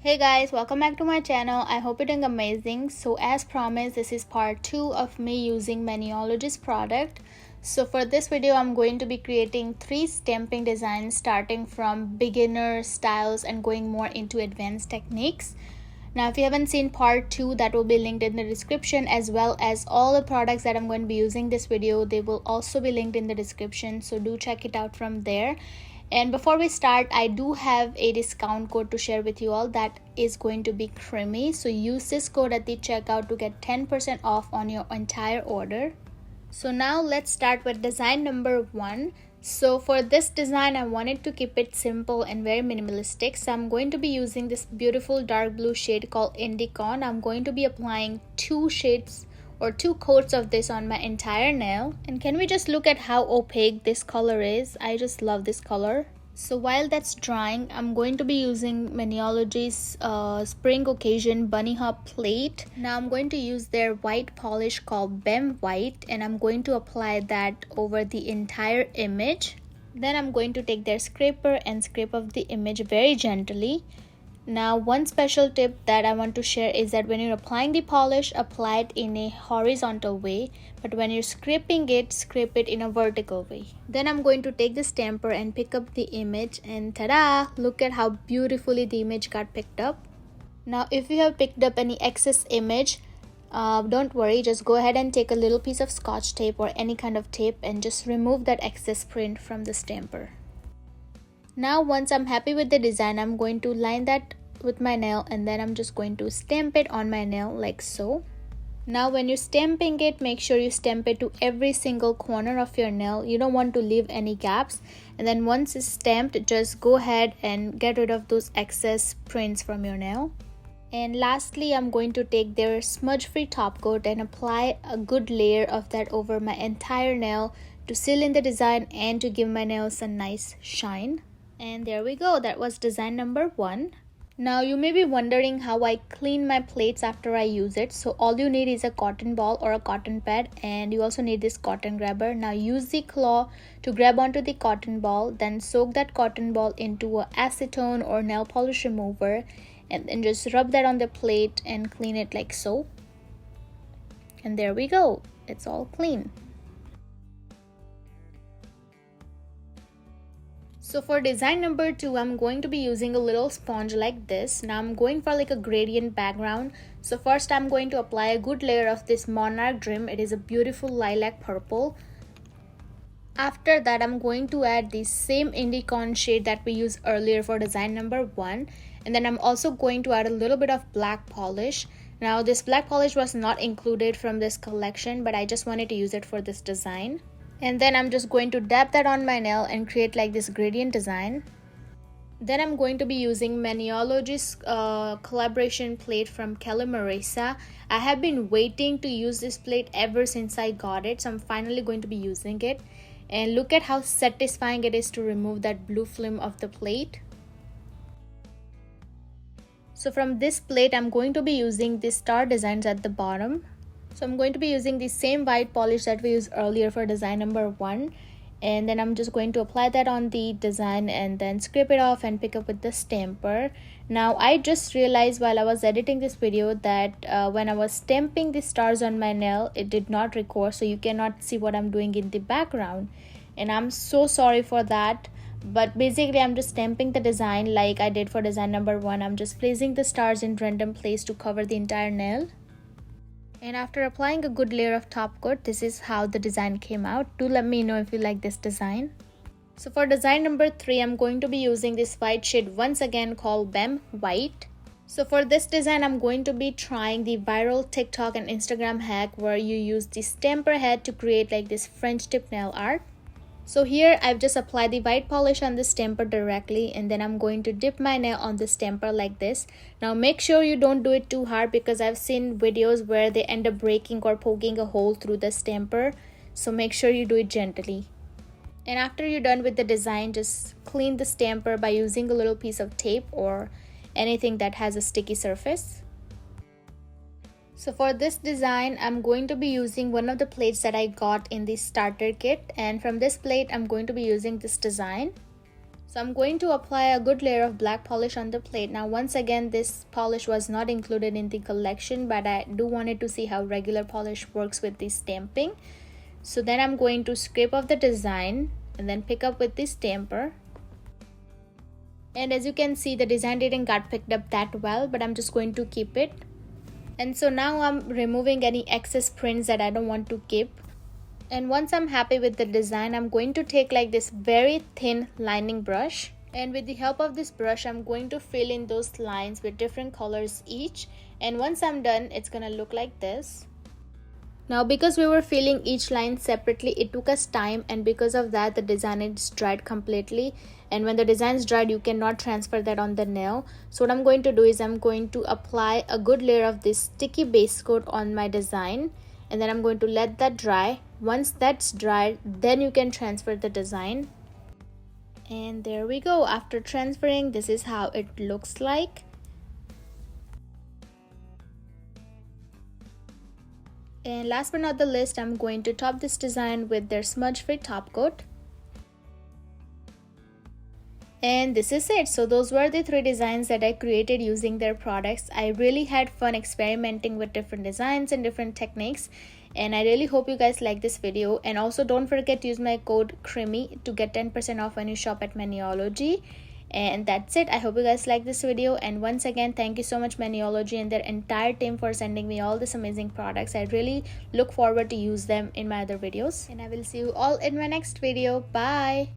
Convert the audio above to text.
Hey guys, welcome back to my channel. I hope you're doing amazing. So as promised, this is part 2 of me using Maniologist product. So for this video, I'm going to be creating 3 stamping designs starting from beginner styles and going more into advanced techniques. Now if you haven't seen part 2, that will be linked in the description, as well as all the products that I'm going to be using this video. They will also be linked in the description, so do check it out from there. And before we start, I do have a discount code to share with you all that is going to be creamy. So use this code at the checkout to get 10% off on your entire order. So now let's start with design number 1. So for this design, I wanted to keep it simple and very minimalistic. So I'm going to be using this beautiful dark blue shade called Indicorn. I'm going to be applying 2 shades or 2 coats of this on my entire nail. And can we just look at how opaque this color is? I just love this color. So while that's drying, I'm going to be using Maniologist's Spring Occasion Bunny Hop plate. Now I'm going to use their white polish called Bem White, and I'm going to apply that over the entire image. Then I'm going to take their scraper and scrape off the image very gently. Now one special tip that I want to share is that when you're applying the polish, apply it in a horizontal way, but when you're scraping it, scrape it in a vertical way. Then I'm going to take the stamper and pick up the image, and ta-da! Look at how beautifully the image got picked up. Now if you have picked up any excess image, don't worry, just go ahead and take a little piece of scotch tape or any kind of tape and just remove that excess print from the stamper. Now once I'm happy with the design, I'm going to line that with my nail, and then I'm just going to stamp it on my nail like so. Now when you're stamping it, make sure you stamp it to every single corner of your nail. You don't want to leave any gaps. And then once it's stamped, just go ahead and get rid of those excess prints from your nail. And lastly, I'm going to take their smudge-free top coat and apply a good layer of that over my entire nail to seal in the design and to give my nails a nice shine. And there we go, that was design number 1. Now you may be wondering how I clean my plates after I use it. So all you need is a cotton ball or a cotton pad, and you also need this cotton grabber. Now use the claw to grab onto the cotton ball, then soak that cotton ball into a acetone or nail polish remover, and then just rub that on the plate and clean it like so. And there we go, it's all clean. So for design number 2, I'm going to be using a little sponge like this. Now I'm going for like a gradient background. So first I'm going to apply a good layer of this Monarch Dream. It is a beautiful lilac purple. After that, I'm going to add the same Indicorn shade that we used earlier for design number 1. And then I'm also going to add a little bit of black polish. Now this black polish was not included from this collection, but I just wanted to use it for this design. And then I'm just going to dab that on my nail and create like this gradient design. Then I'm going to be using Maniologist's collaboration plate from Kelly Marisa. I have been waiting to use this plate ever since I got it, so I'm finally going to be using it. And look at how satisfying it is to remove that blue film of the plate. So from this plate, I'm going to be using the star designs at the bottom. So I'm going to be using the same white polish that we used earlier for design number 1. And then I'm just going to apply that on the design and then scrape it off and pick up with the stamper. Now I just realized while I was editing this video that when I was stamping the stars on my nail, it did not record, so you cannot see what I'm doing in the background. And I'm so sorry for that. But basically I'm just stamping the design like I did for design number 1. I'm just placing the stars in random place to cover the entire nail. And after applying a good layer of top coat, this is how the design came out. Do let me know if you like this design. So for design number 3, I'm going to be using this white shade once again called Bem White. So for this design, I'm going to be trying the viral TikTok and Instagram hack where you use the stamper head to create like this French tip nail art. So here I've just applied the white polish on the stamper directly, and then I'm going to dip my nail on the stamper like this. Now make sure you don't do it too hard because I've seen videos where they end up breaking or poking a hole through the stamper. So make sure you do it gently. And after you're done with the design, just clean the stamper by using a little piece of tape or anything that has a sticky surface. So for this design, I'm going to be using one of the plates that I got in the starter kit, and from this plate I'm going to be using this design. So I'm going to apply a good layer of black polish on the plate. Now once again, this polish was not included in the collection, but I do wanted to see how regular polish works with the stamping. So then I'm going to scrape off the design and then pick up with the stamper. And as you can see, the design didn't get picked up that well, but I'm just going to keep it. And so now I'm removing any excess prints that I don't want to keep. And once I'm happy with the design, I'm going to take like this very thin lining brush. And with the help of this brush, I'm going to fill in those lines with different colors each. And once I'm done, it's gonna look like this. Now because we were filling each line separately, it took us time, and because of that the design is dried completely. And when the design is dried, you cannot transfer that on the nail. So what I'm going to do is I'm going to apply a good layer of this sticky base coat on my design, and then I'm going to let that dry. Once that's dried, then you can transfer the design. And there we go. After transferring, this is how it looks like. And last but not the least, I'm going to top this design with their smudge-free top coat. And this is it. So those were the 3 designs that I created using their products. I really had fun experimenting with different designs and different techniques, and I really hope you guys like this video. And also don't forget to use my code CREAMY to get 10% off when you shop at Maniology. And that's it. I hope you guys like this video, and once again, thank you so much Maniology and their entire team for sending me all these amazing products. I really look forward to use them in my other videos, and I will see you all in my next video. Bye.